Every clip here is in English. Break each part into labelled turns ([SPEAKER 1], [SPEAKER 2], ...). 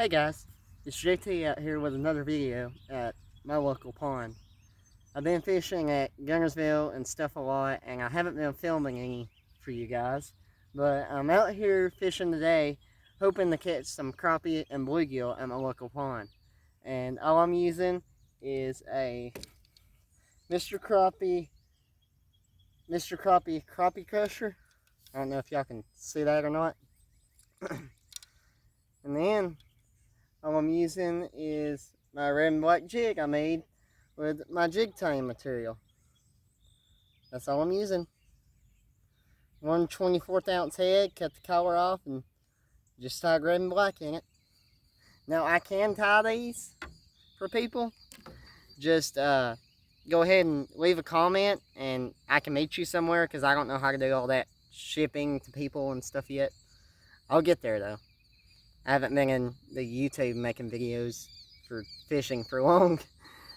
[SPEAKER 1] Hey guys, it's JT out here with another video at my local pond. I've been fishing at Guntersville and stuff a lot, and I haven't been filming any for you guys, but I'm out here fishing today hoping to catch some crappie and bluegill at my local pond. And all I'm using is a Mr. Crappie Crappie Crusher. I don't know if y'all can see that or not. And then all I'm using is my red and black jig I made with my jig tying material. That's all I'm using. One 24th ounce head, cut the collar off, and just tie red and black in it. Now I can tie these for people. Just go ahead and leave a comment and I can meet you somewhere, because I don't know how to do all that shipping to people and stuff yet. I'll get there though. I haven't been in the YouTube making videos for fishing for long,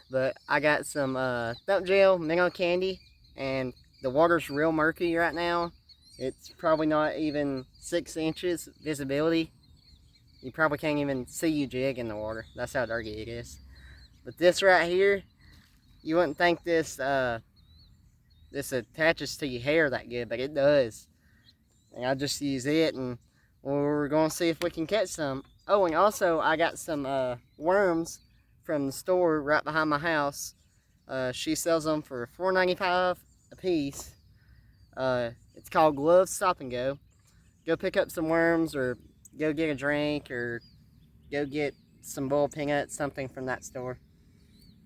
[SPEAKER 1] but I got some thump gel, minnow candy, and the water's real murky right now. It's probably not even 6 inches visibility. You probably can't even see you jig in the water. That's how dirty it is. But this right here, you wouldn't think this this attaches to your hair that good, but it does. And I just use it, and we're going to see if we can catch some. Oh, and also I got some worms from the store right behind my house. She sells them for $4.95 a piece. It's called Gloves Stop and Go. Go pick up some worms, or go get a drink, or go get some boiled peanuts, something from that store.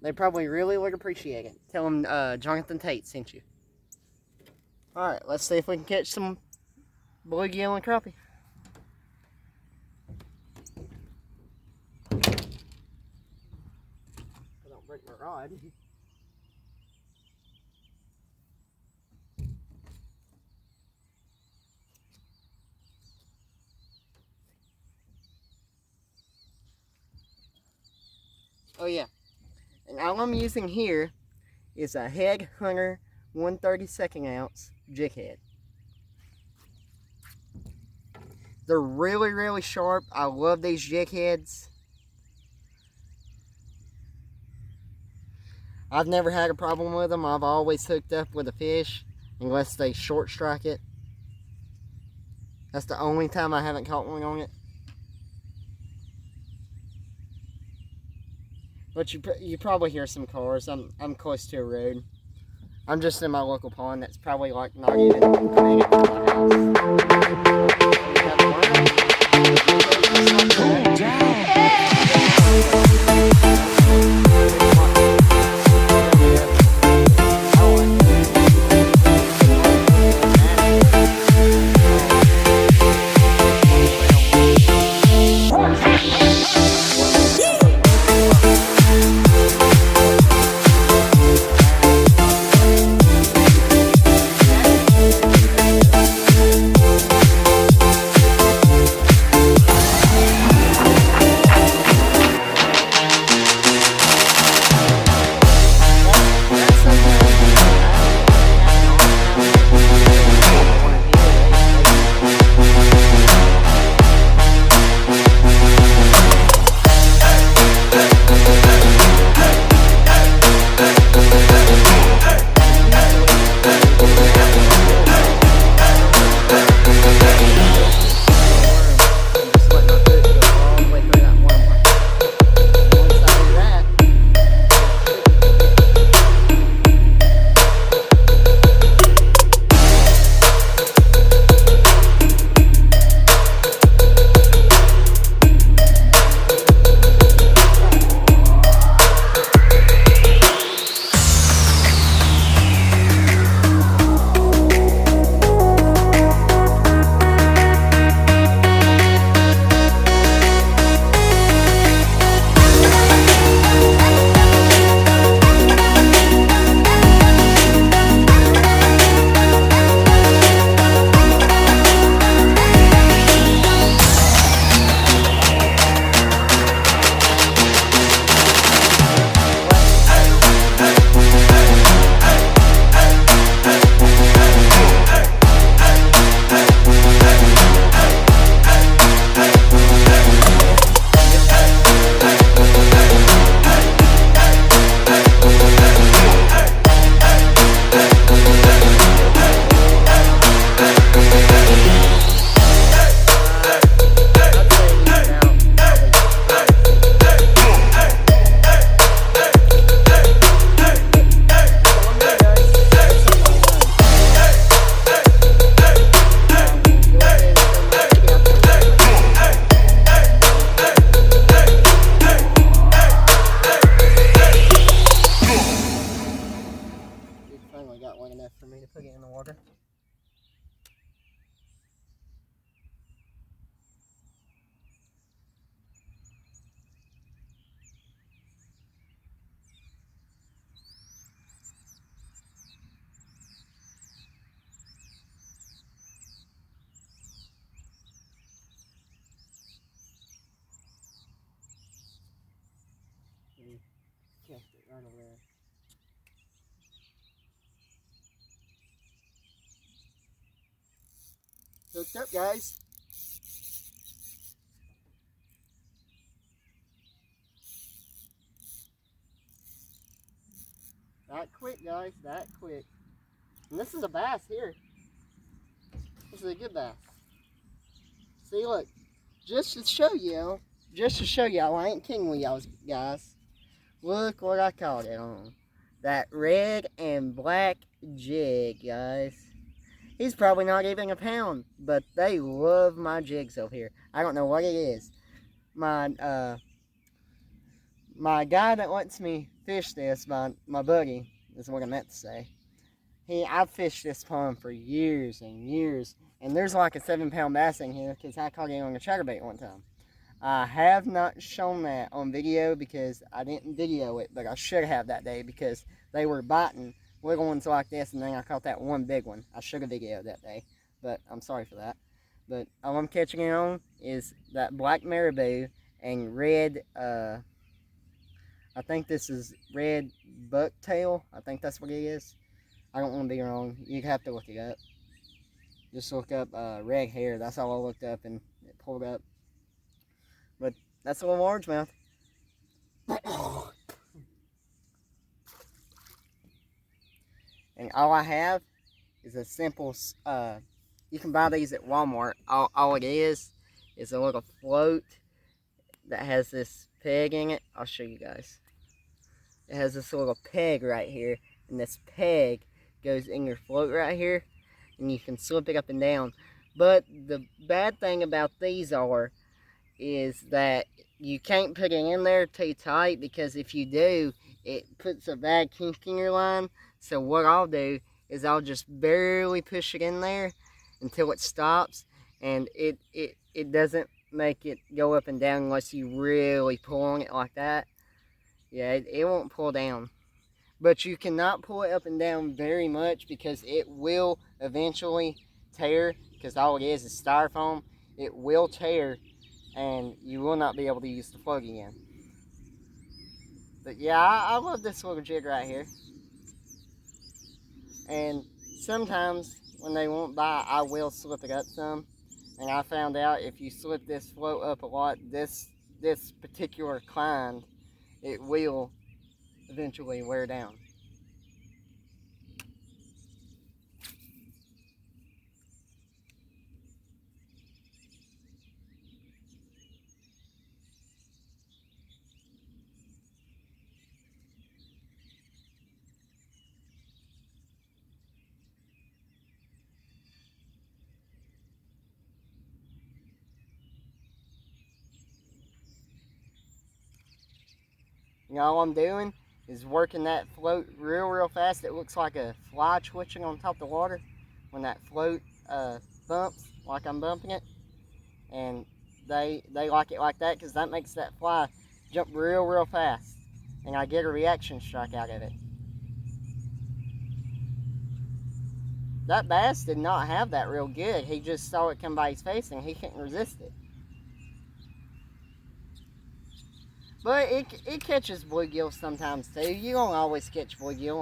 [SPEAKER 1] They probably really would appreciate it. Tell them Jonathan Tate sent you. Alright, let's see if we can catch some bluegill and crappie. Don't break my rod. Oh yeah, and all I'm using here is a Head Hunter 1/32 ounce jig head. They're really sharp. I love these jig heads. I've never had a problem with them. I've always hooked up with a fish unless they short strike it. That's the only time I haven't caught one on it. But you probably hear some cars. I'm close to a road. I'm just in my local pond that's probably like not even a minute from my house. right over there. Hooked up, guys. That quick, guys. That quick. And this is a bass here. This is a good bass. See, look. Just to show y'all, I ain't kidding with y'all, guys. Look what I caught it on. That red and black jig, guys. He's probably not even a pound, but they love my jigs over here. I don't know what it is. My guy that lets me fish this, my buddy, is what I meant to say. I've fished this pond for years and years, and there's like a 7-pound bass in here because I caught it on a chatterbait one time. I have not shown that on video because I didn't video it, but I should have that day because they were biting little ones like this, and then I caught that one big one. I should have videoed that day, but I'm sorry for that. But all I'm catching it on is that black marabou and red, I think this is red bucktail. I think that's what it is. I don't want to be wrong. You'd have to look it up. Just look up red hair. That's all I looked up and it pulled up. But that's a little largemouth. And all I have is a simple, you can buy these at Walmart. All it is a little float that has this peg in it. I'll show you guys. It has this little peg right here, and this peg goes in your float right here, and you can slip it up and down. But the bad thing about these is that you can't put it in there too tight, because if you do, it puts a bad kink in your line. So what I'll do is I'll just barely push it in there until it stops, and it doesn't make it go up and down unless you really pull on it like that. Yeah, it won't pull down. But you cannot pull it up and down very much because it will eventually tear, because all it is styrofoam. It will tear and you will not be able to use the float again. But yeah, I love this little jig right here. And sometimes when they won't bite, I will slip it up some. And I found out if you slip this float up a lot, this particular kind, it will eventually wear down. You know, all I'm doing is working that float real fast. It looks like a fly twitching on top of the water when that float bumps, like I'm bumping it. And they like it like that because that makes that fly jump real fast. And I get a reaction strike out of it. That bass did not have that real good. He just saw it come by his face and he couldn't resist it. But it catches bluegill sometimes too. You don't always catch bluegill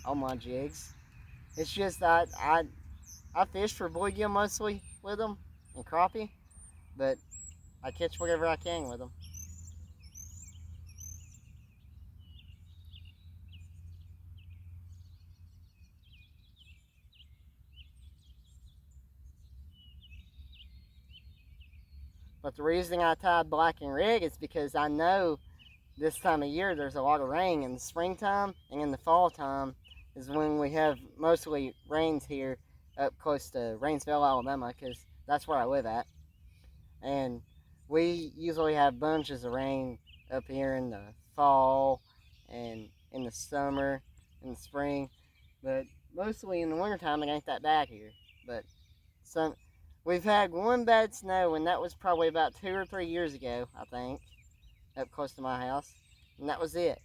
[SPEAKER 1] on my jigs. It's just I fish for bluegill mostly with them and crappie, but I catch whatever I can with them. But the reason I tied black and red is because I know this time of year there's a lot of rain in the springtime, and in the fall time is when we have mostly rains here up close to Rainsville, Alabama, because that's where I live at. And we usually have bunches of rain up here in the fall and in the summer and the spring, but mostly in the wintertime it ain't that bad here. But we've had one bad snow, and that was probably about 2 or 3 years ago, I think, up close to my house, and that was it.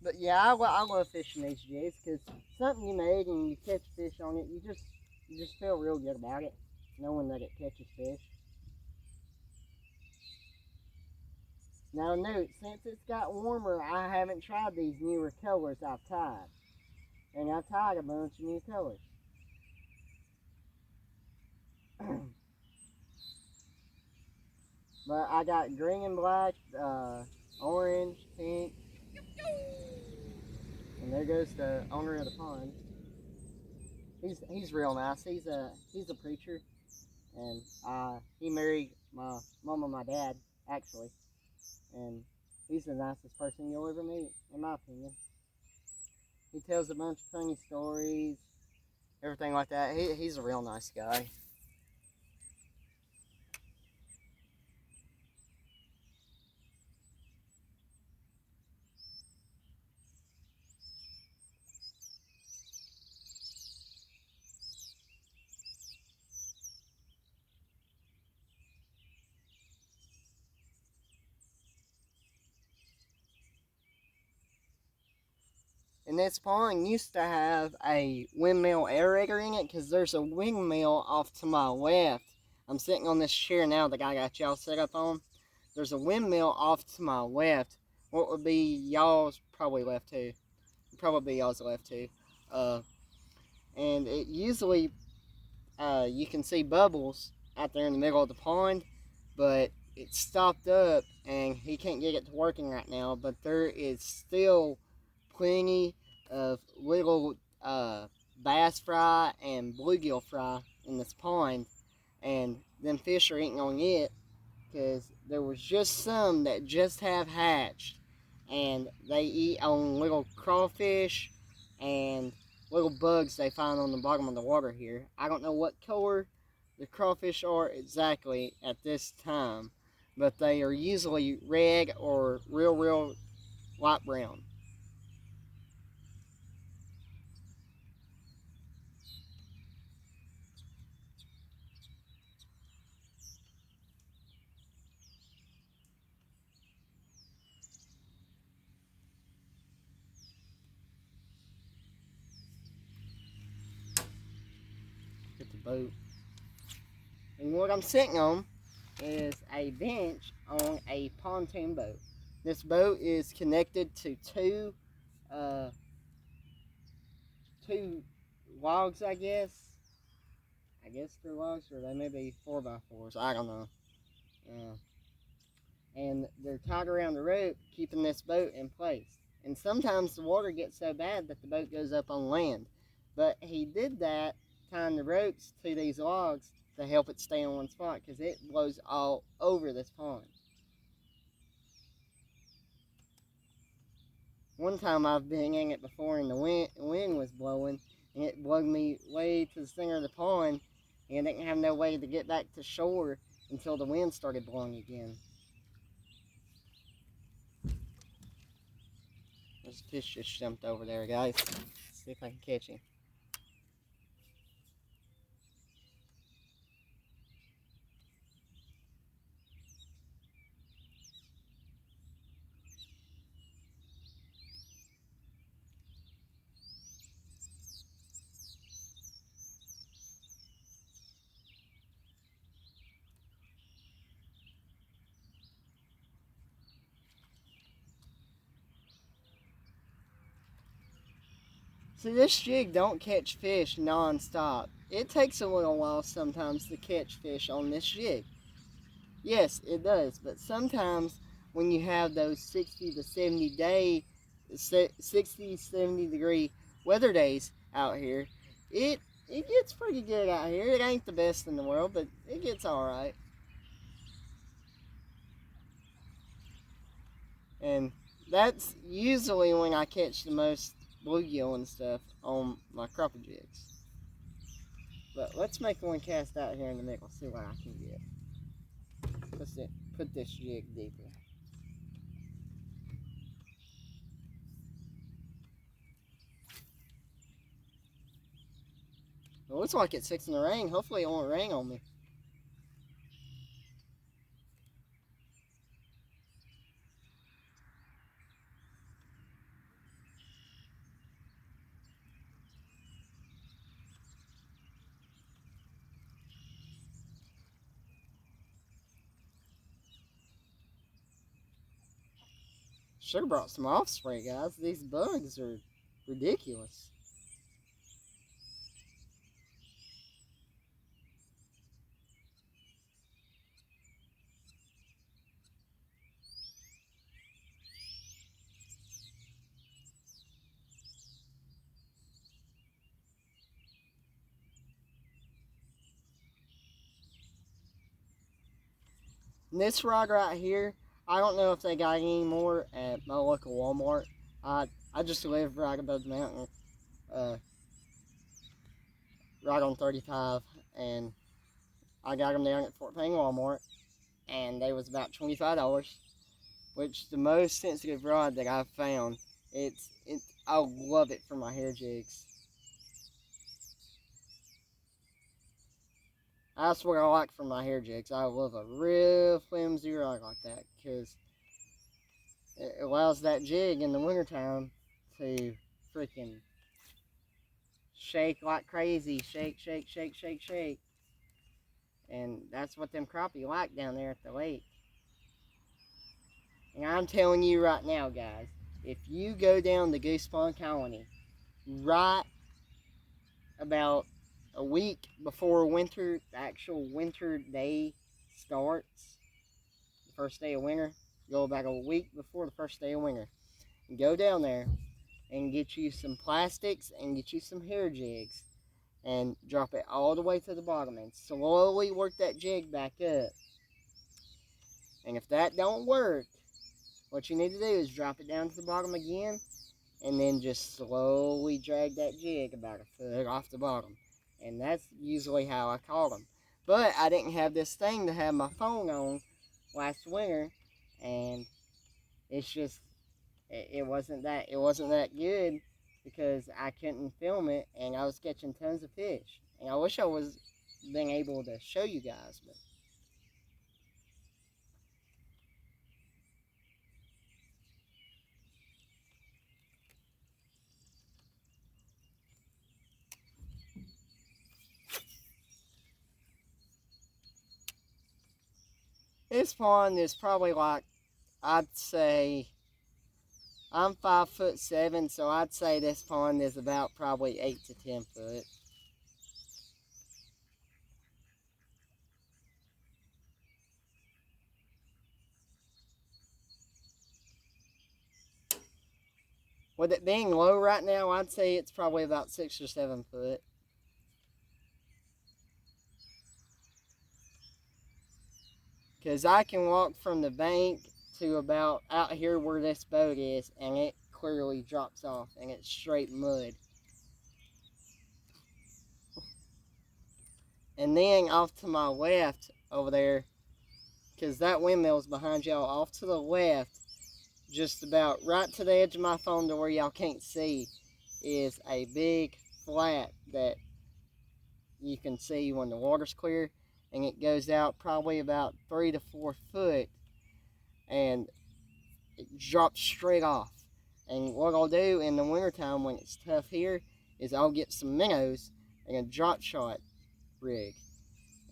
[SPEAKER 1] But yeah, I love fishing these jigs because something you made and you catch fish on it, you just feel real good about it, knowing that it catches fish. Now note, since it's got warmer, I haven't tried these newer colors I've tied. And I've tied a bunch of new colors. But I got green and black, orange, pink, and there goes the owner of the pond. He's real nice. He's a preacher, and he married my mom and my dad actually, and he's the nicest person you'll ever meet, in my opinion. He tells a bunch of funny stories, everything like that. He's a real nice guy. And this pond used to have a windmill aerator in it because there's a windmill off to my left. I'm sitting on this chair now that I got y'all set up on. There's a windmill off to my left. What would be y'all's probably left too? Probably y'all's left too. And it usually, you can see bubbles out there in the middle of the pond, but it's stopped up and he can't get it to working right now. But there is still plenty of little bass fry and bluegill fry in this pond, and them fish are eating on it because there was just some that just have hatched, and they eat on little crawfish and little bugs they find on the bottom of the water here. I don't know what color the crawfish are exactly at this time, but they are usually red or real light brown. Get the boat. And what I'm sitting on is a bench on a pontoon boat. This boat is connected to uh, two logs, I guess. I guess they're logs, or they may be 4x4s. I don't know. Uh, and they're tied around the rope, keeping this boat in place. And sometimes the water gets so bad that the boat goes up on land. But he did that, tying the ropes to these logs to help it stay in one spot because it blows all over this pond. One time I've been in it before and the wind was blowing and it blew me way to the center of the pond and I didn't have no way to get back to shore until the wind started blowing again. There's a fish just jumped over there, guys. Let's see if I can catch him. See, this jig don't catch fish non-stop. It takes a little while sometimes to catch fish on this jig. Yes, it does, but sometimes when you have those 60 to 70 degree weather days out here, it gets pretty good out here. It ain't the best in the world, but it gets alright. And that's usually when I catch the most bluegill and stuff on my crappie jigs. But let's make one cast out here in the middle, see what I can get. Put this jig deeper. It looks like it's fixing to rain. Hopefully it won't rain on me. Should have brought some offspring, guys. These bugs are ridiculous. And this rod right here, I don't know if they got any more at my local Walmart. I just live right above the mountain, right on 35, and I got them down at Fort Payne Walmart, and they was about $25, which is the most sensitive rod that I've found. I love it for my hair jigs. That's what I like for my hair jigs. I love a real flimsy rod like that because it allows that jig in the wintertime to freaking shake like crazy. Shake, shake, shake, shake, shake. And that's what them crappie like down there at the lake. And I'm telling you right now, guys, if you go down the Goose Pond Colony right about a week before winter, the actual winter day starts, the first day of winter, go about a week before the first day of winter, and go down there and get you some plastics and get you some hair jigs and drop it all the way to the bottom and slowly work that jig back up. And if that don't work, what you need to do is drop it down to the bottom again and then just slowly drag that jig about a foot off the bottom. And that's usually how I caught them. But I didn't have this thing to have my phone on last winter, and it's just it wasn't that good because I couldn't film it, and I was catching tons of fish. And I wish I was being able to show you guys, but this pond is probably like, I'd say, I'm 5'7", so I'd say this pond is about probably 8 to 10 foot. With it being low right now, I'd say it's probably about 6 or 7 foot. Because I can walk from the bank to about out here where this boat is, and it clearly drops off, and it's straight mud. And then off to my left over there, because that windmill's behind y'all, off to the left, just about right to the edge of my phone to where y'all can't see, is a big flat that you can see when the water's clear, and it goes out probably about 3 to 4 foot, and it drops straight off. And what I'll do in the wintertime when it's tough here is I'll get some minnows and a drop shot rig,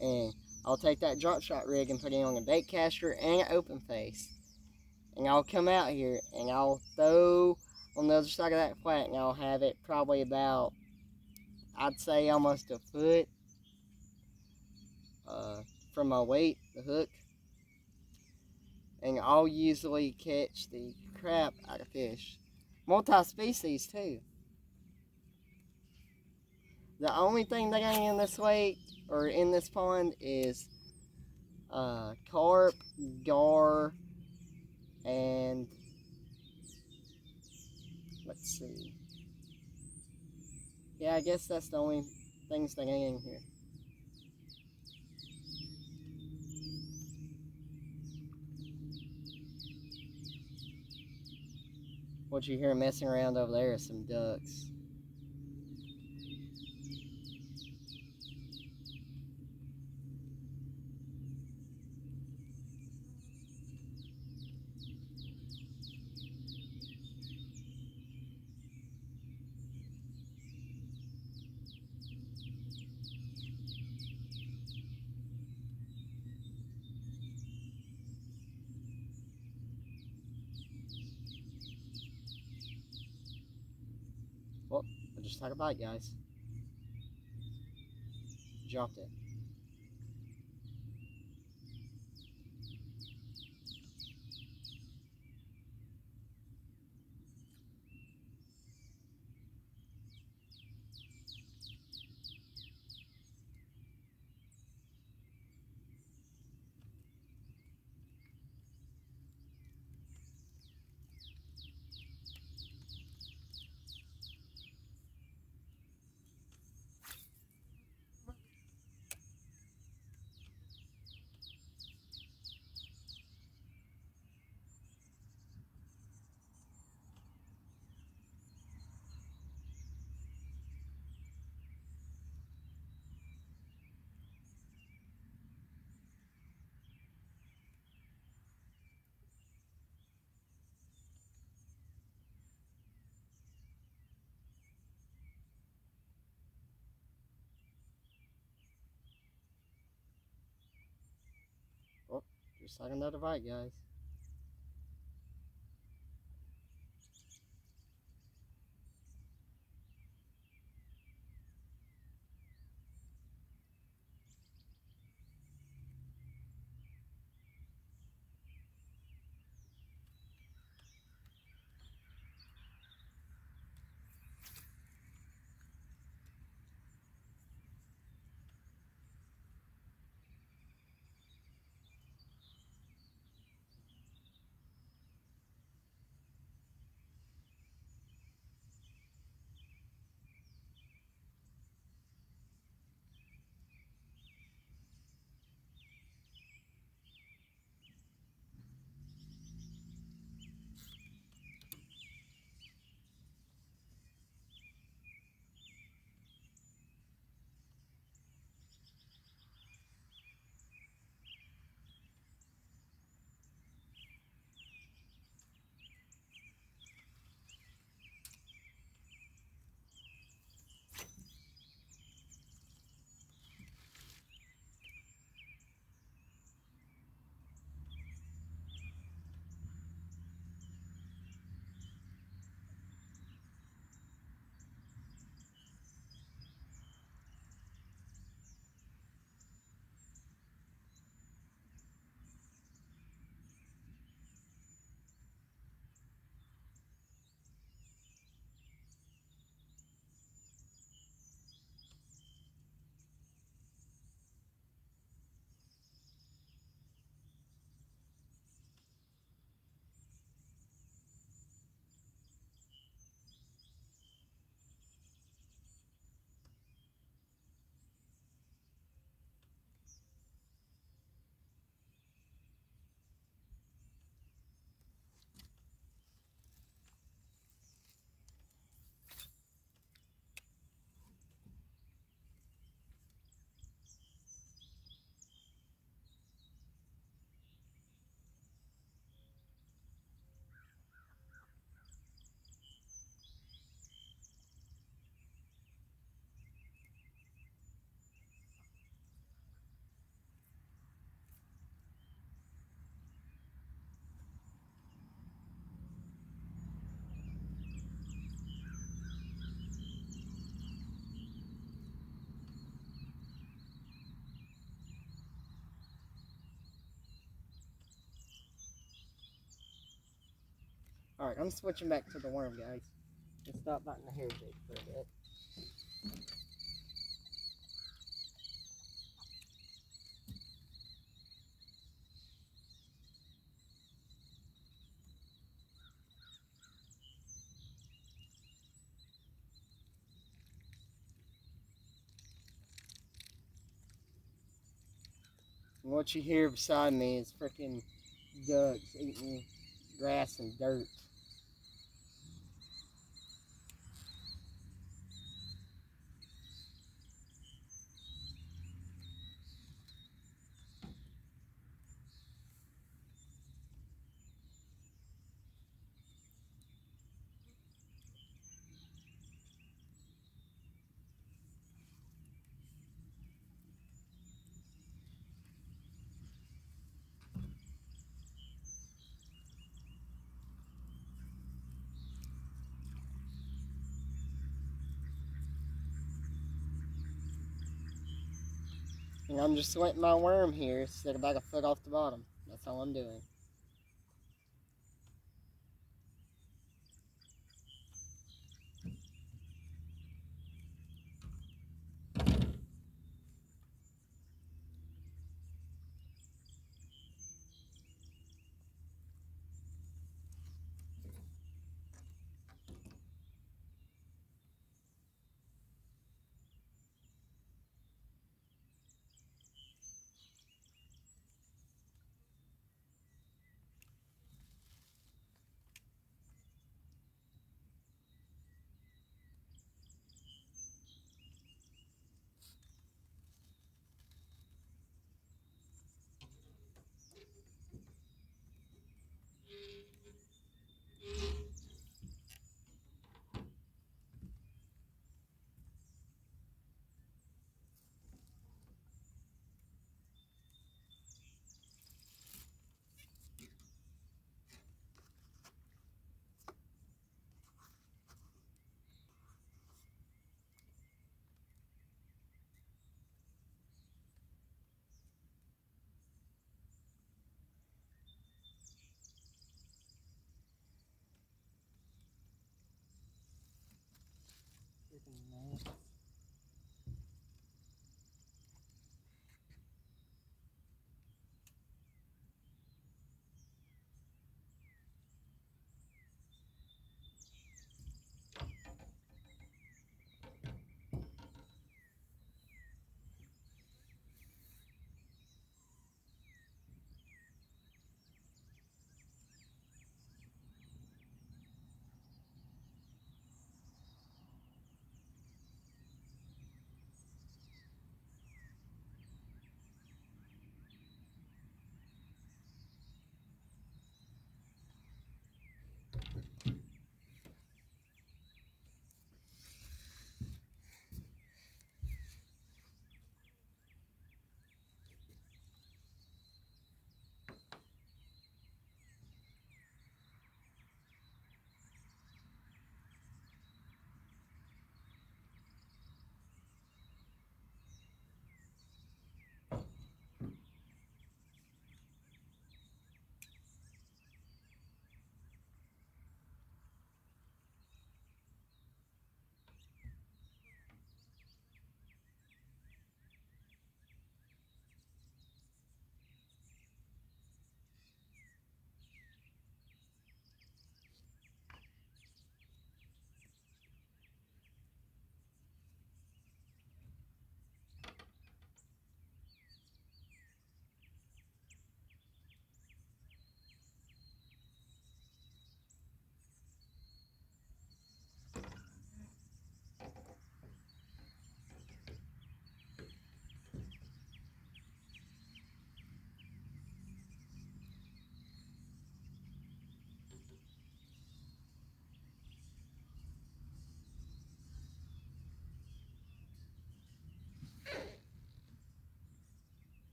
[SPEAKER 1] and I'll take that drop shot rig and put it on a bait caster and an open face, and I'll come out here and I'll throw on the other side of that flat, and I'll have it probably about, I'd say almost a foot from my weight, the hook, and I'll usually catch the crap out of fish. Multi-species too. The only thing that ain't in this lake or in this pond is carp, gar, and let's see. Yeah, I guess that's the only things that ain't in here. What you hear messing around over there is some ducks. just take a bite, guys. Dropped it. Oh, just take another bite, guys. Alright, I'm switching back to the worm, guys. Just stop biting the hair jig for a bit. And what you hear beside me is freaking ducks eating grass and dirt. And I'm just sweating my worm here, stick about a foot off the bottom. That's all I'm doing.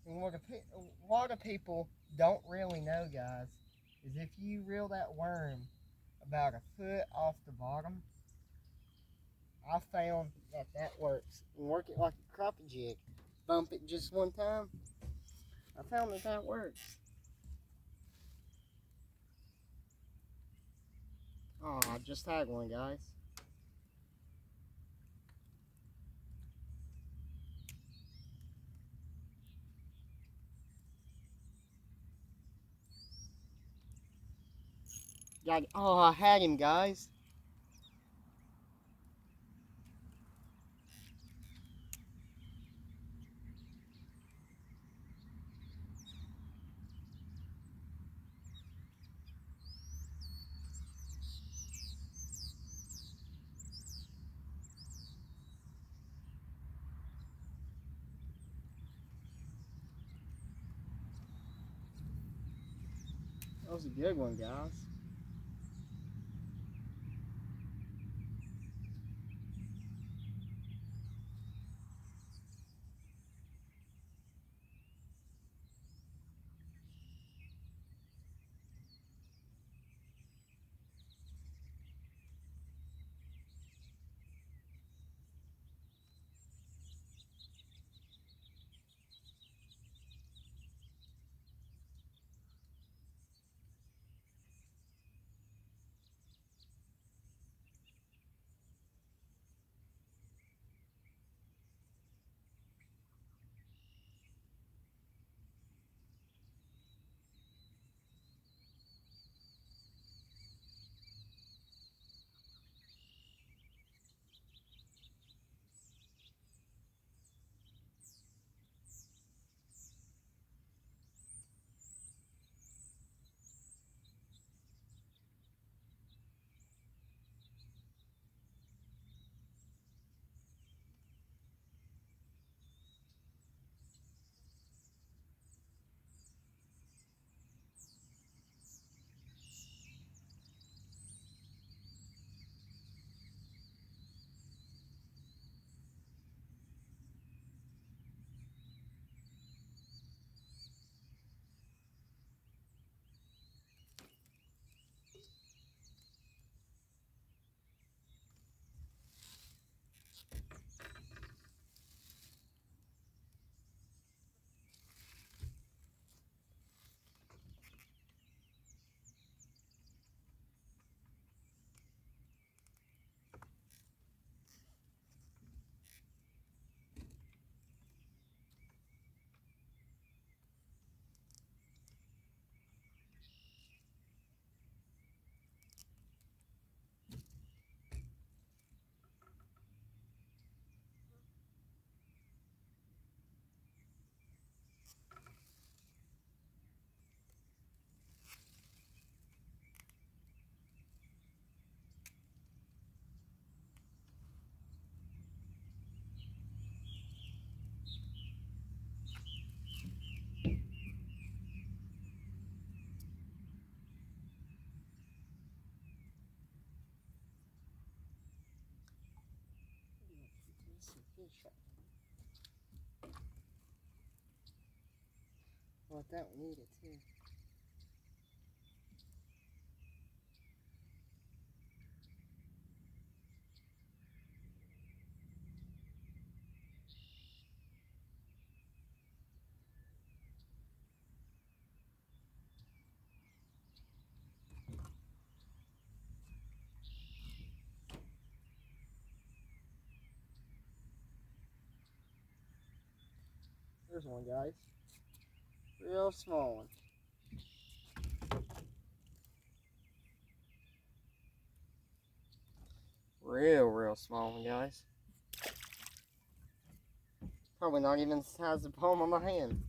[SPEAKER 1] And what a lot of people don't really know, guys, is if you reel that worm about a foot off the bottom, I found that that works. And work it like a crappie jig. Bump it just one time. I found that that works. Oh, I just tagged one, guys. Oh, I had him, guys. That was a good one, guys. Well, that we needed too. There's one, guys. Real small one. Real small one, guys. Probably not even the size of the palm of my hand.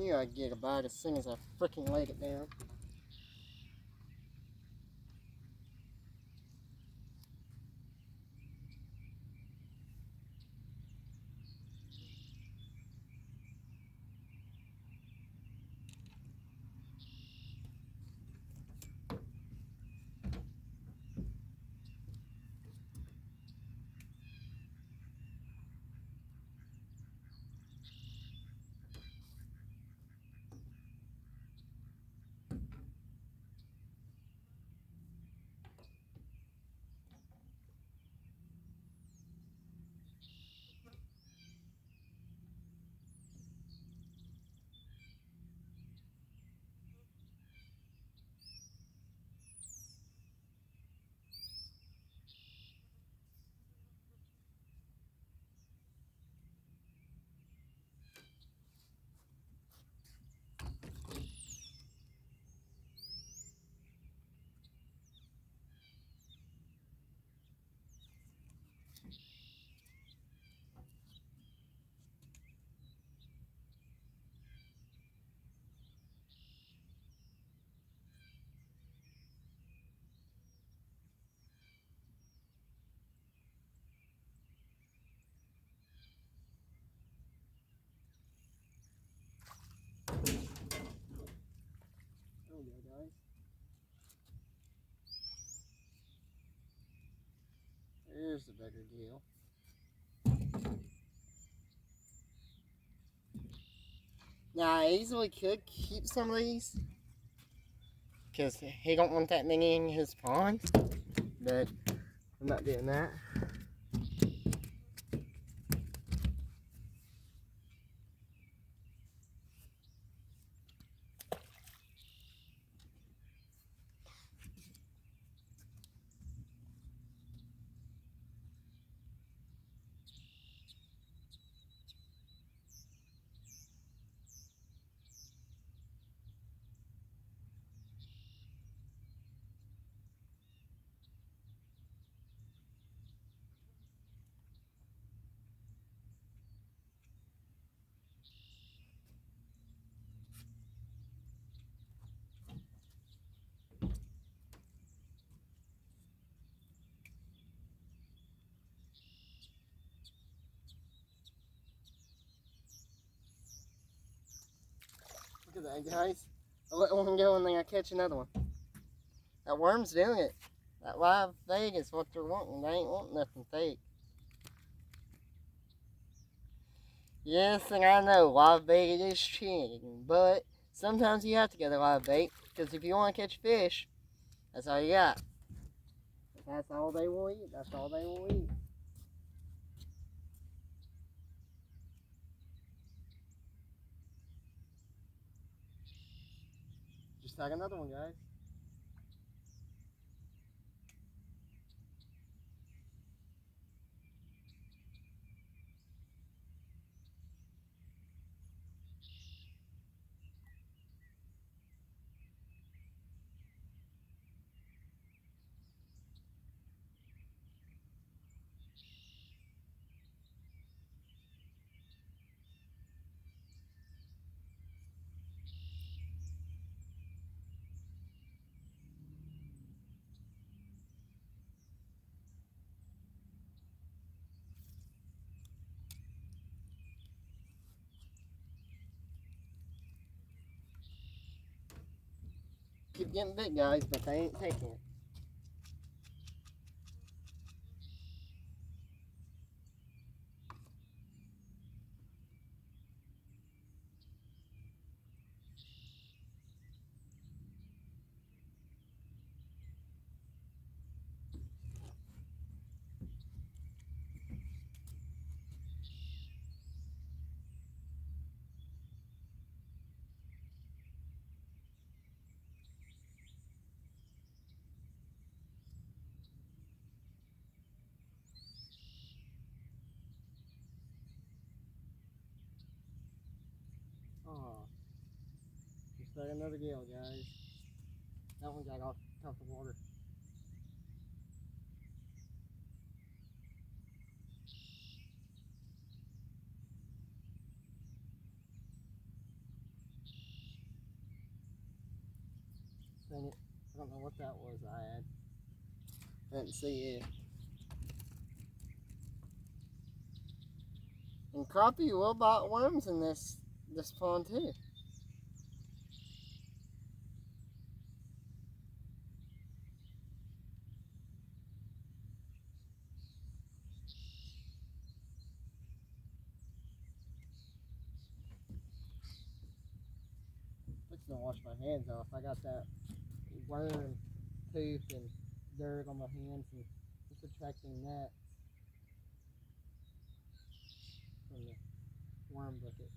[SPEAKER 1] knew I'd get a bite as soon as I freaking laid it down. There we go, guys. There's the bigger deal. Now, I easily could keep some of these, because he don't want that many in his pond, but I'm not doing that. Look at that, guys. I let one go and then I catch another one. That worm's doing it. That live bait is what they're wanting. They ain't wanting nothing fake. Yes, and I know live bait is cheating, but sometimes you have to get a live bait, because if you want to catch fish, that's all you got. If that's all they will eat, that's all they will eat. Just tag another one, guys. Keep getting big, guys, but they ain't taking it. Oh, just tag another gill, guys. That one got off the water.
[SPEAKER 2] don't know what that was I had.
[SPEAKER 1] Didn't see it. And crappie will bite worms in this pond too.
[SPEAKER 2] I'm just gonna wash my hands off. I got that worm tooth and dirt on my hands, and it's attracting gnats from the worm bucket.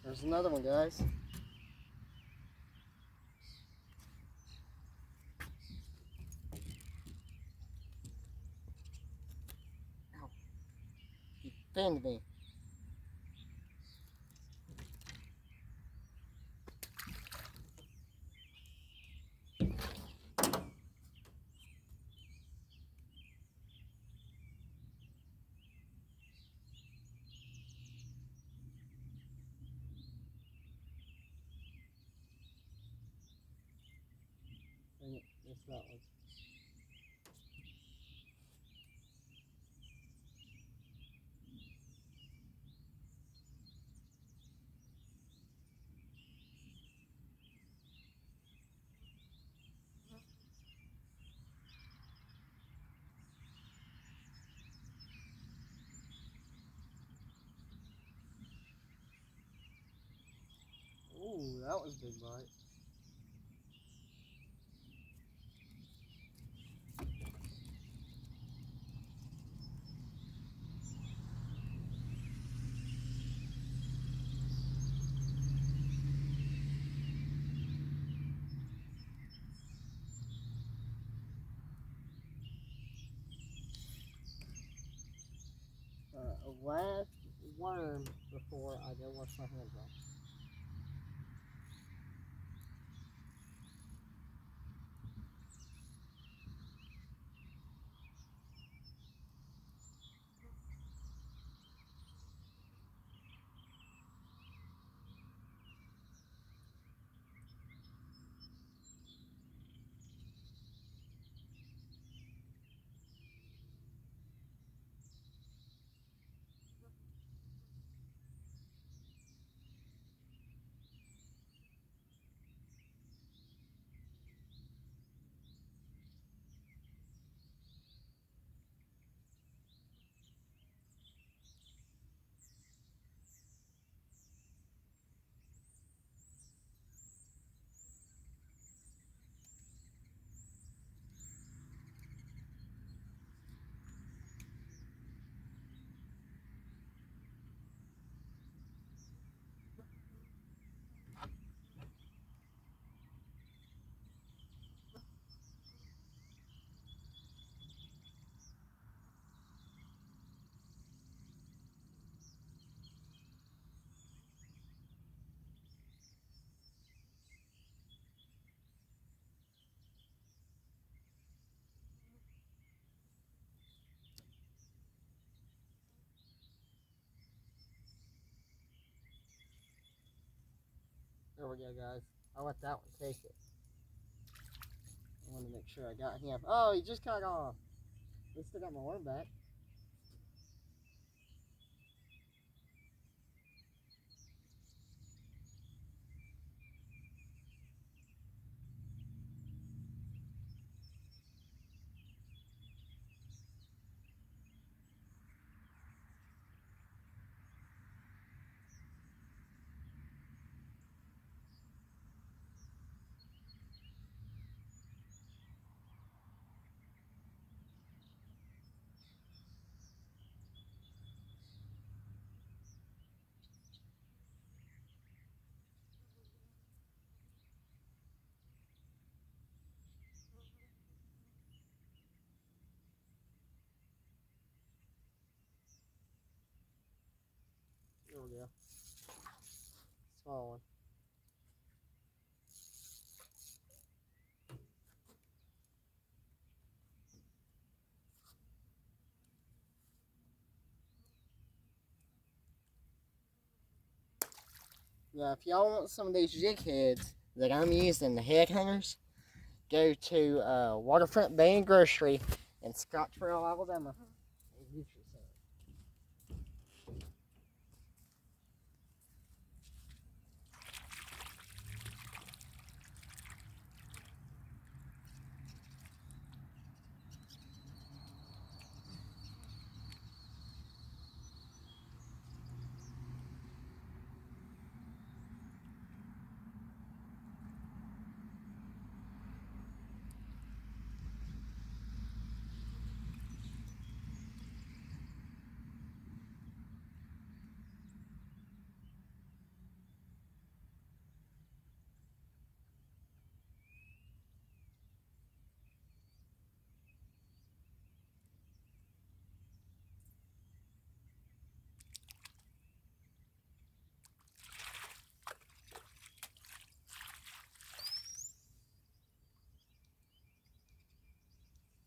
[SPEAKER 1] There's another one, guys. Ow. He pinned me.
[SPEAKER 2] Dang it, missed that one. Ooh, that was a big bite. Last worm before I go wash my hands off. There we go, guys. I'll let that one take it. I wanted to make sure I got him. Oh, he just got off. At least I got my worm back.
[SPEAKER 1] Now, if y'all want some of these jig heads that I'm using, the head hunters, go to Waterfront Bay and Grocery in Scottsboro, Alabama. And get you some.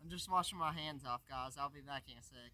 [SPEAKER 1] I'm just washing my hands off, guys. I'll be back in a sec.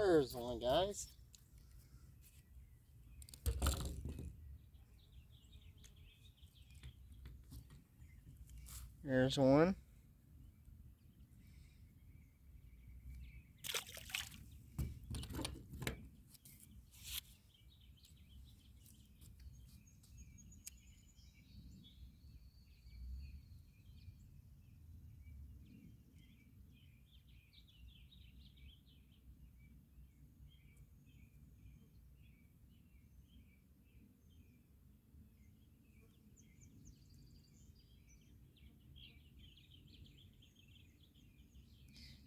[SPEAKER 1] There's one, guys. There's one.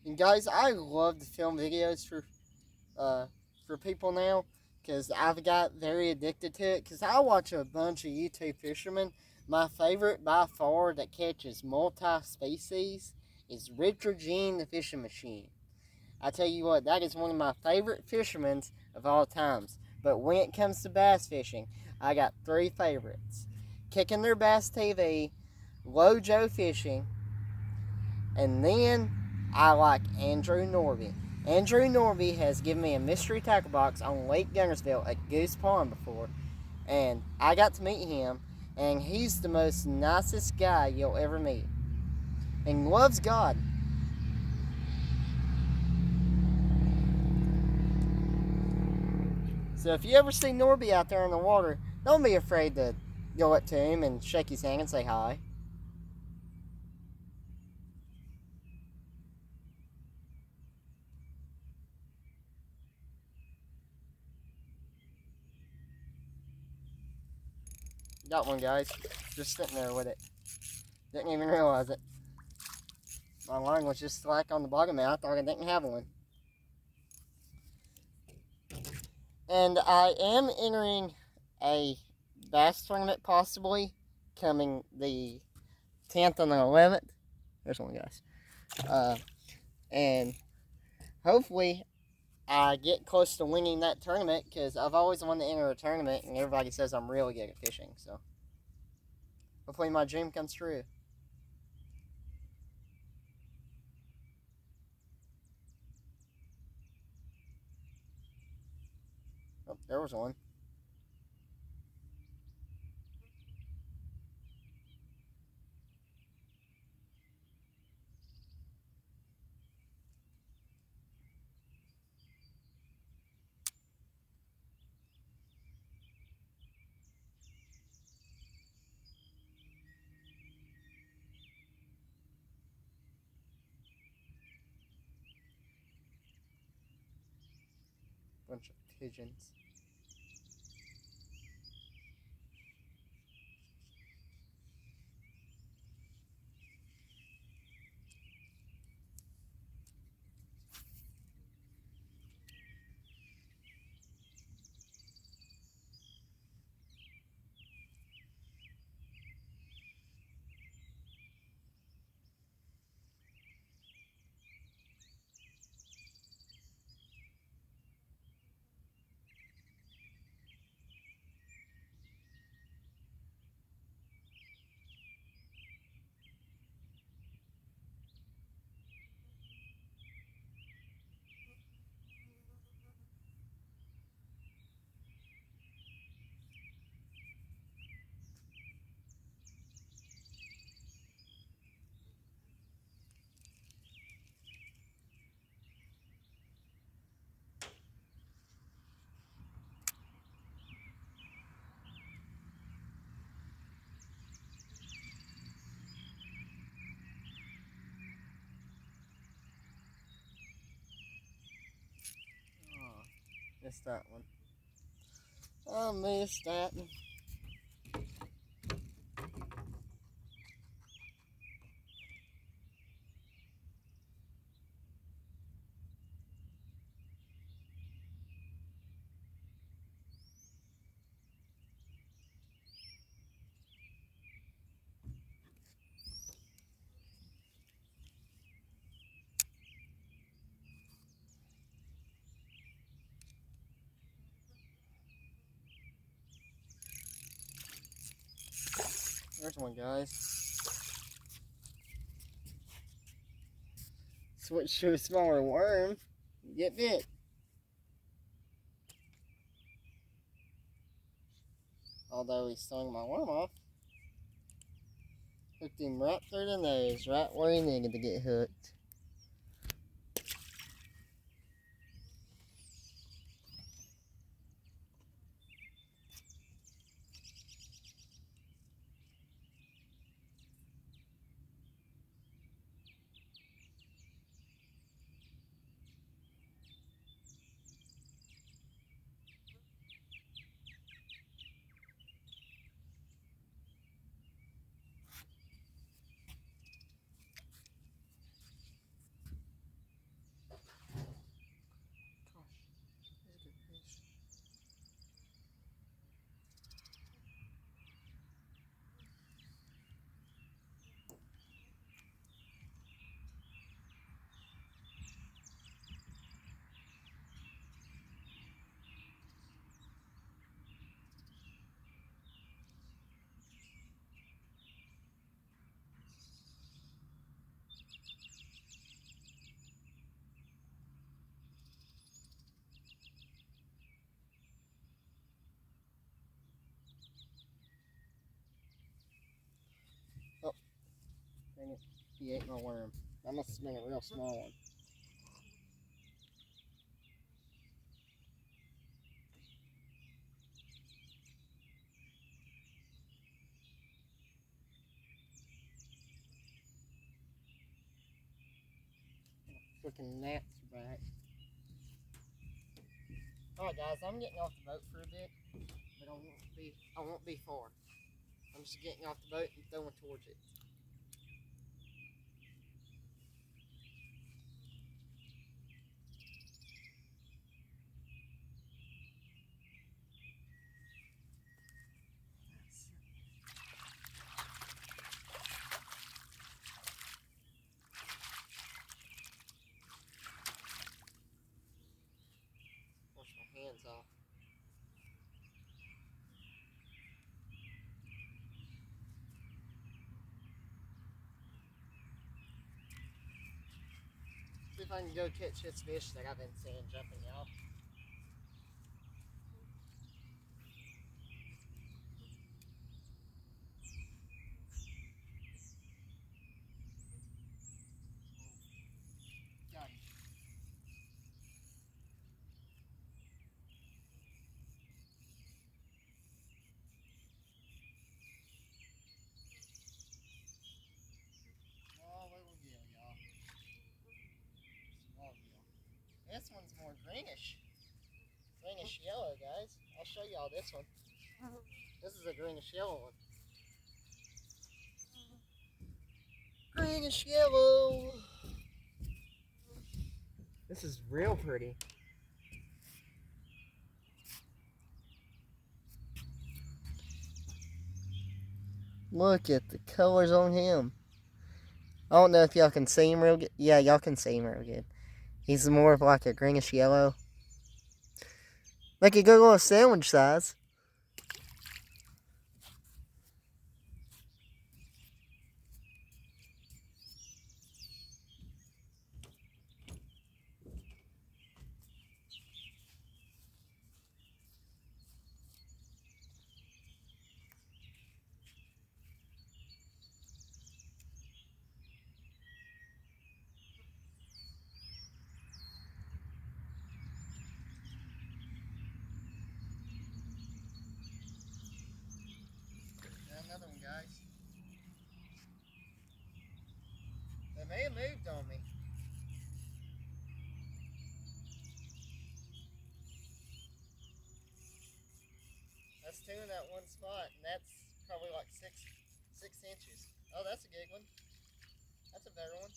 [SPEAKER 1] And guys, I love to film videos for people now because I've got very addicted to it. Because I watch a bunch of YouTube fishermen. My favorite by far that catches multi-species is Richard Jean the Fishing Machine. I tell you what, that is one of my favorite fishermen of all times. But when it comes to bass fishing, I got three favorites: Kicking Their Bass TV, Lojo Fishing, and then I like Andrew Norby. Andrew Norby has given me a mystery tackle box on Lake Guntersville at Goose Pond before, and I got to meet him, and he's the most nicest guy you'll ever meet, and loves God. So if you ever see Norby out there in the water, don't be afraid to go up to him and shake his hand and say hi. Got one, guys. Just sitting there with it. Didn't even realize it. My line was just slack on the bottom and I thought I didn't have one. And I am entering a bass tournament possibly coming the 10th and the 11th. There's one, guys. And hopefully I get close to winning that tournament because I've always wanted to enter a tournament and everybody says I'm really good at fishing. So hopefully my dream comes true. Oh, there was one. Bunch of pigeons. Missed that one. I missed that one. There's one, guys. Switch to a smaller worm. Get bit. Although he stung my worm off. Hooked him right through the nose, right where he needed to get hooked.
[SPEAKER 2] he ate my worm. That must have been a real small one. Freaking gnats are back. Alright guys, I'm getting off the boat for a bit, but I won't be far. I'm just getting off the boat and throwing towards it. Wash my hands off. See if I can go catch this fish that I've been seeing jumping out. Got him. Oh, little gill, y'all. Small gill. This one's more greenish. Greenish yellow, guys. I'll show y'all this one. This is a greenish yellow one. Greenish yellow. This is real pretty. Look at the colors on him. I don't know if y'all can see him real good. Yeah, y'all can see him real good. He's more of like a greenish yellow. Make a good little sandwich size. Another one, guys. They may have moved on me. That's two in that one spot, and that's probably like six inches. Oh, that's a good one. That's a better one.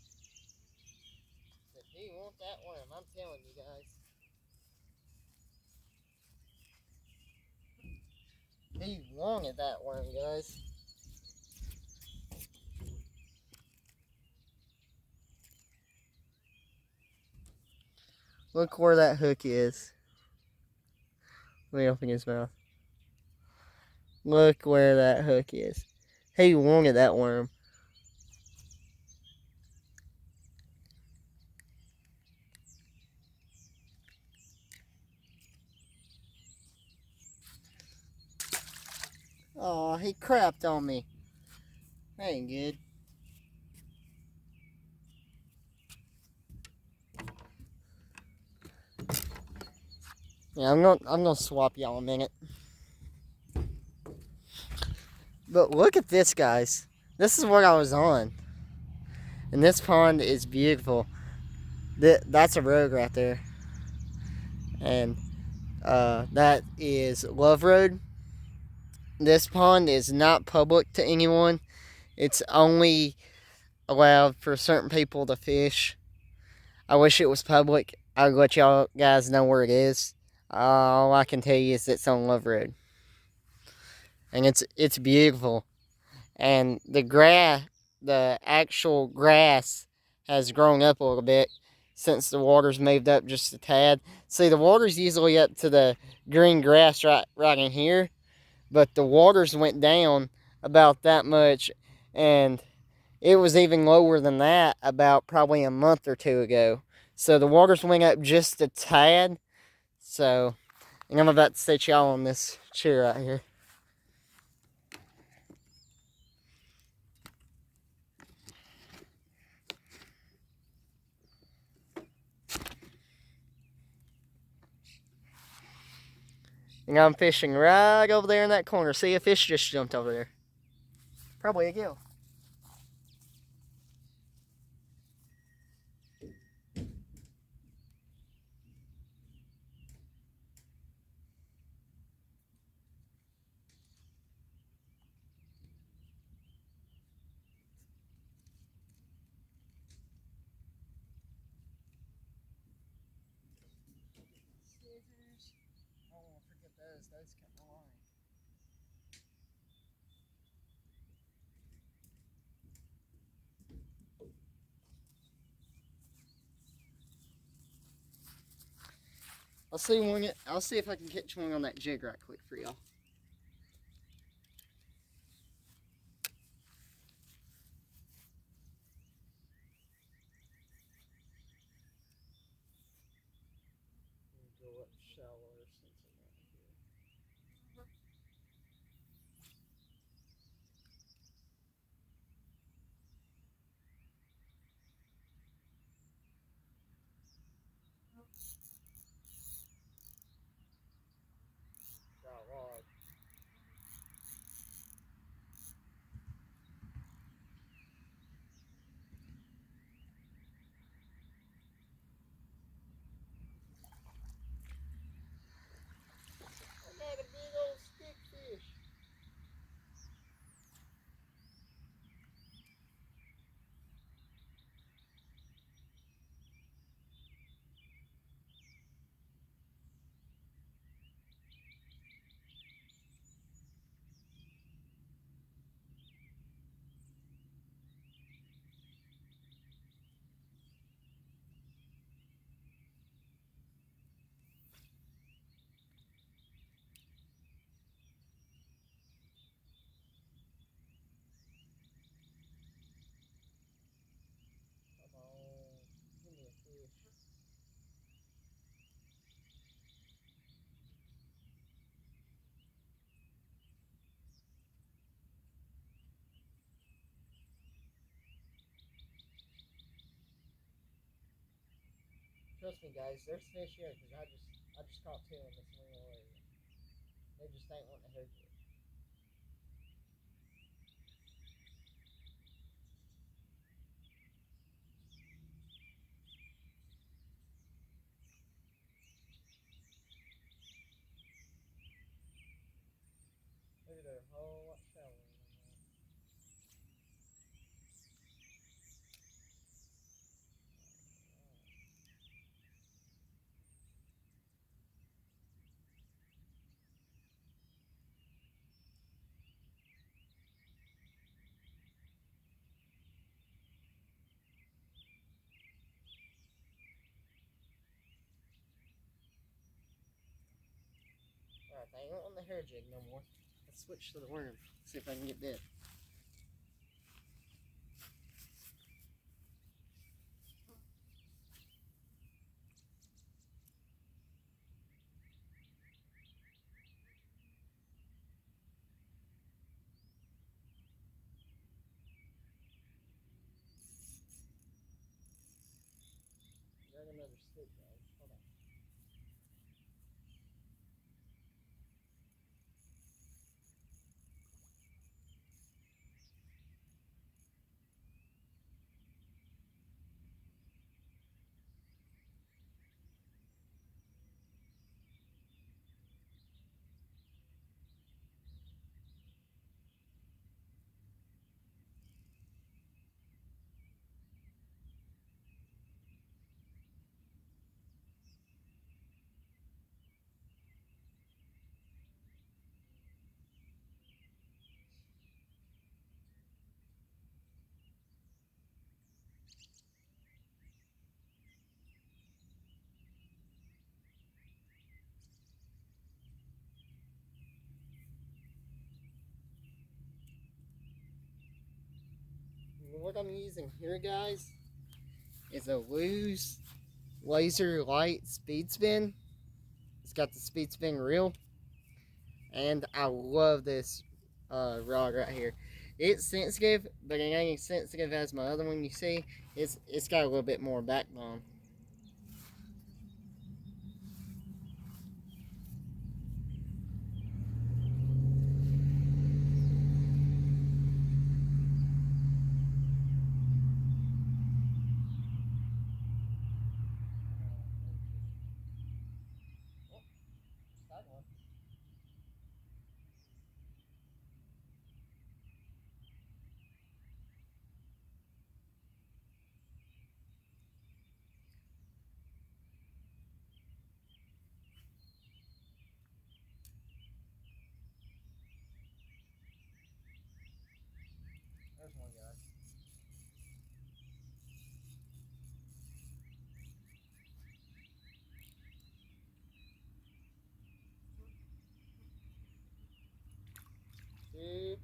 [SPEAKER 2] But do you want that worm? I'm telling you guys. He wanted that worm, guys. Look where that hook is. Let me open his mouth. Look where that hook is. He wanted that worm. Oh, he crapped on me. That ain't good. Yeah, I'm gonna swap y'all a minute. But look at this, guys. This is what I was on. And this pond is beautiful. That's a road right there. And that is Love Road. This pond is not public to anyone. It's only allowed for certain people to fish. I wish it was public. I'll let y'all guys know where it is. All I can tell you is it's on Love Road. And it's beautiful. And the actual grass has grown up a little bit since the water's moved up just a tad. See, the water's usually up to the green grass right in here, but the waters went down about that much, and it was even lower than that about probably a month or two ago. So the waters went up just a tad. So, and I'm about to set y'all on this chair right here. And I'm fishing right over there in that corner. See, a fish just jumped over there. Probably a gill. Scissors. I don't want to forget those. Those cut my line. I'll see if I can catch one on that jig right quick for y'all. Go up shallower since I'm right here. Got a log. I got a big old stickfish. Come on, give me a fish. Trust me, guys, there's fish here because I just caught two in this little area. They just ain't wanting to hook it. Look at their whole lot shallower than that. Alright, they ain't on the hair jig no more. Let's switch to the worm. See if I can get bit. Got another stick, guys. Hold on. What I'm using here, guys, is a Lew's Laser Light Speed Spin. It's got the Speed Spin reel, and I love this rod right here. It's sensitive, but it ain't as sensitive as my other one. You see, it's got a little bit more backbone.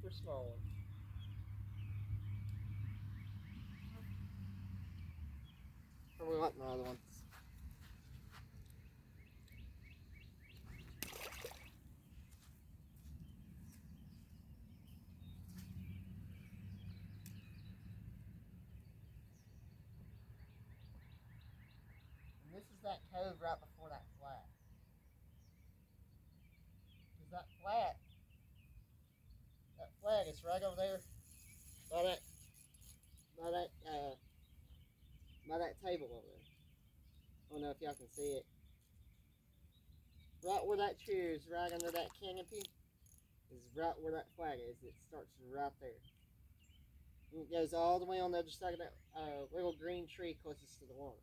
[SPEAKER 1] super small one. Probably like my other ones. And this is that cove right before that flat. Because that flat is right over there by that, by that, by that table over there. I don't know if y'all can see it. Right where that chair is, right under that canopy, is right where that flag is. It starts right there. And it goes all the way on the other side of that little green tree closest to the water.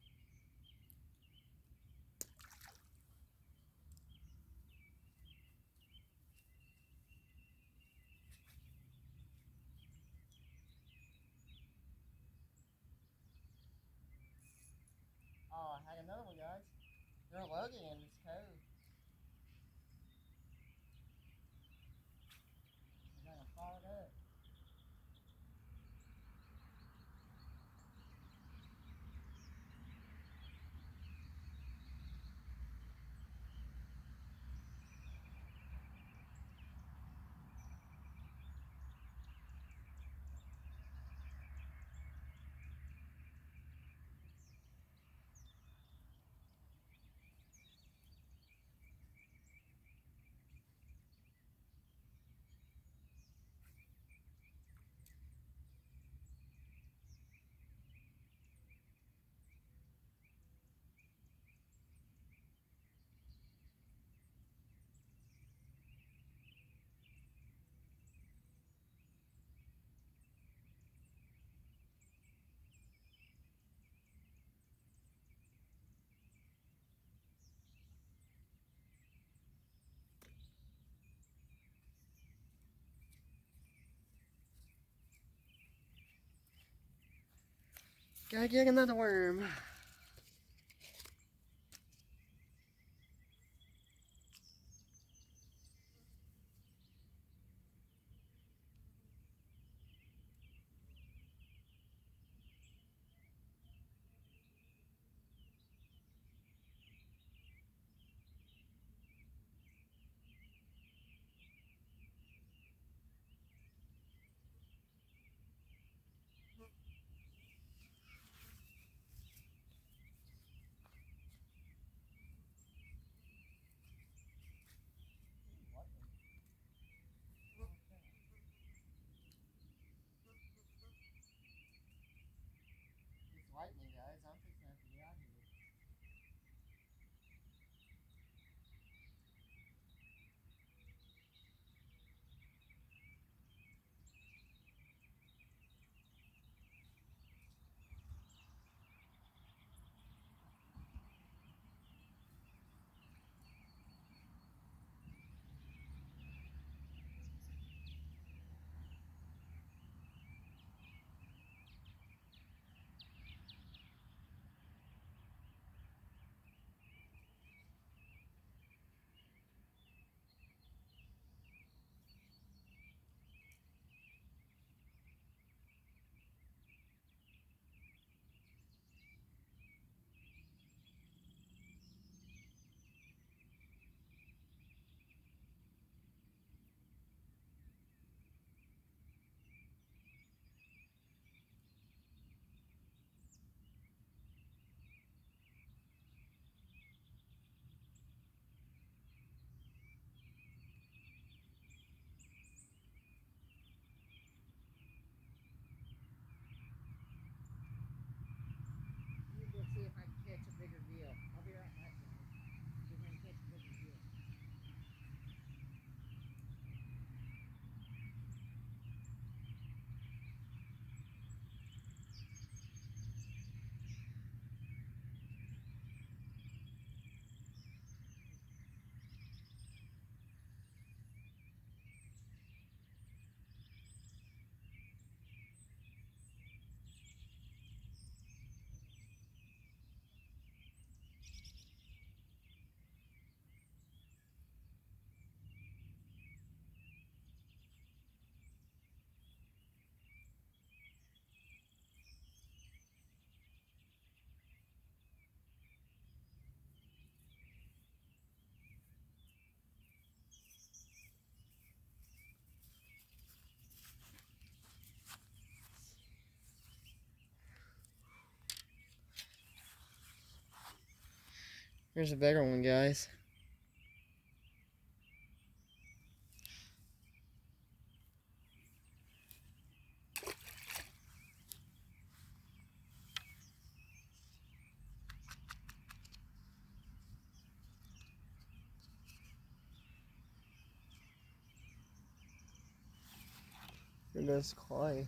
[SPEAKER 1] Oh, I had another one, guys. They're loading in this cove. I gotta follow it up. Gotta get another worm.
[SPEAKER 2] Here's a bigger one, guys. Here goes Clay.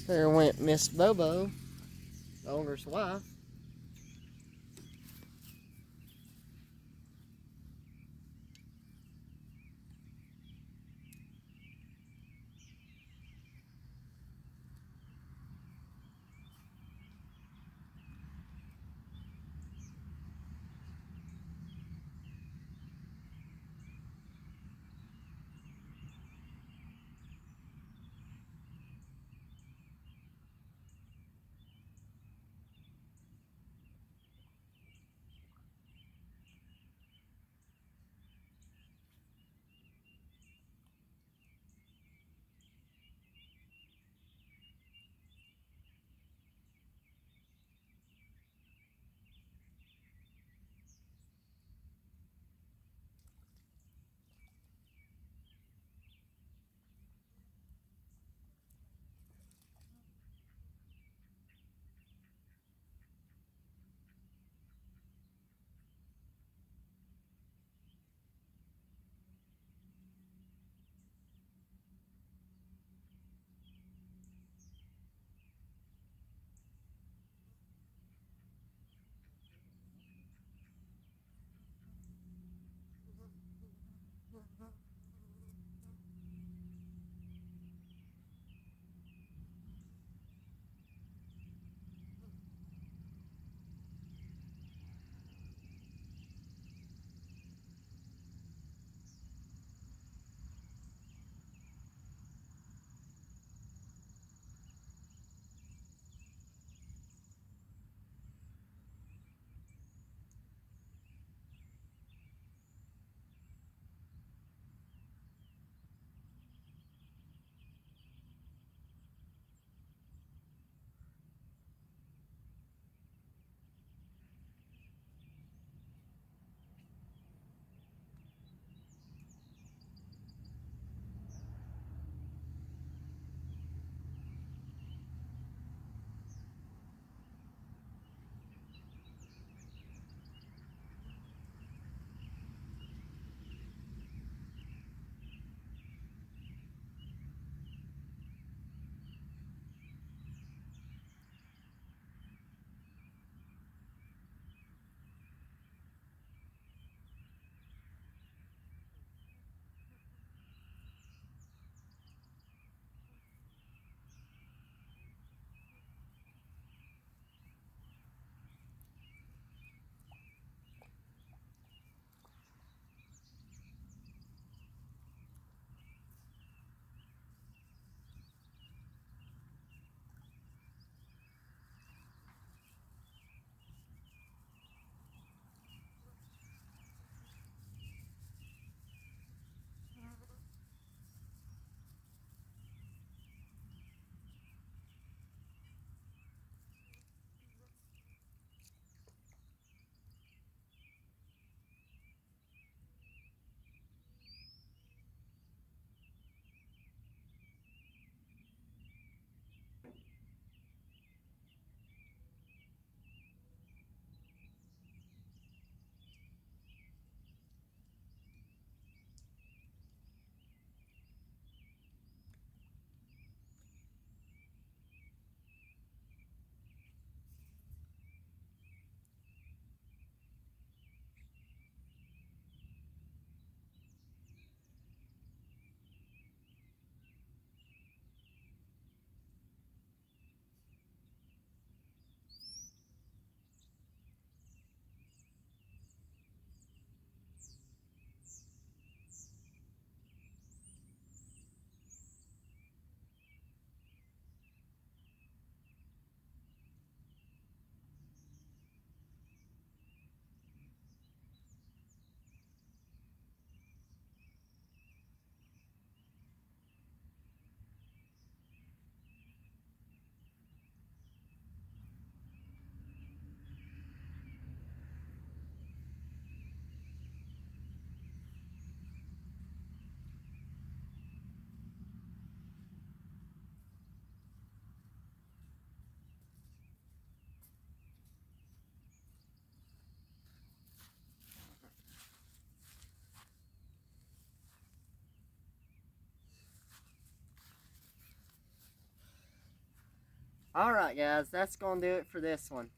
[SPEAKER 2] There went Miss Bobo, the owner's wife.
[SPEAKER 1] Alright guys, that's gonna do it for this one.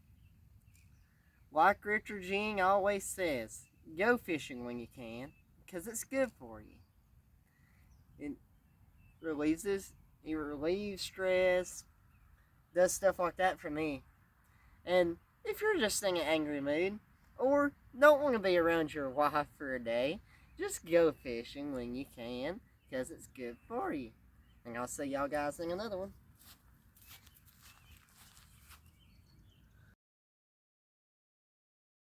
[SPEAKER 1] Like Richard Jing always says, go fishing when you can, because it's good for you. It relieves stress, does stuff like that for me. And if you're just in an angry mood, or don't want to be around your wife for a day, just go fishing when you can, because it's good for you. And I'll see y'all guys in another one.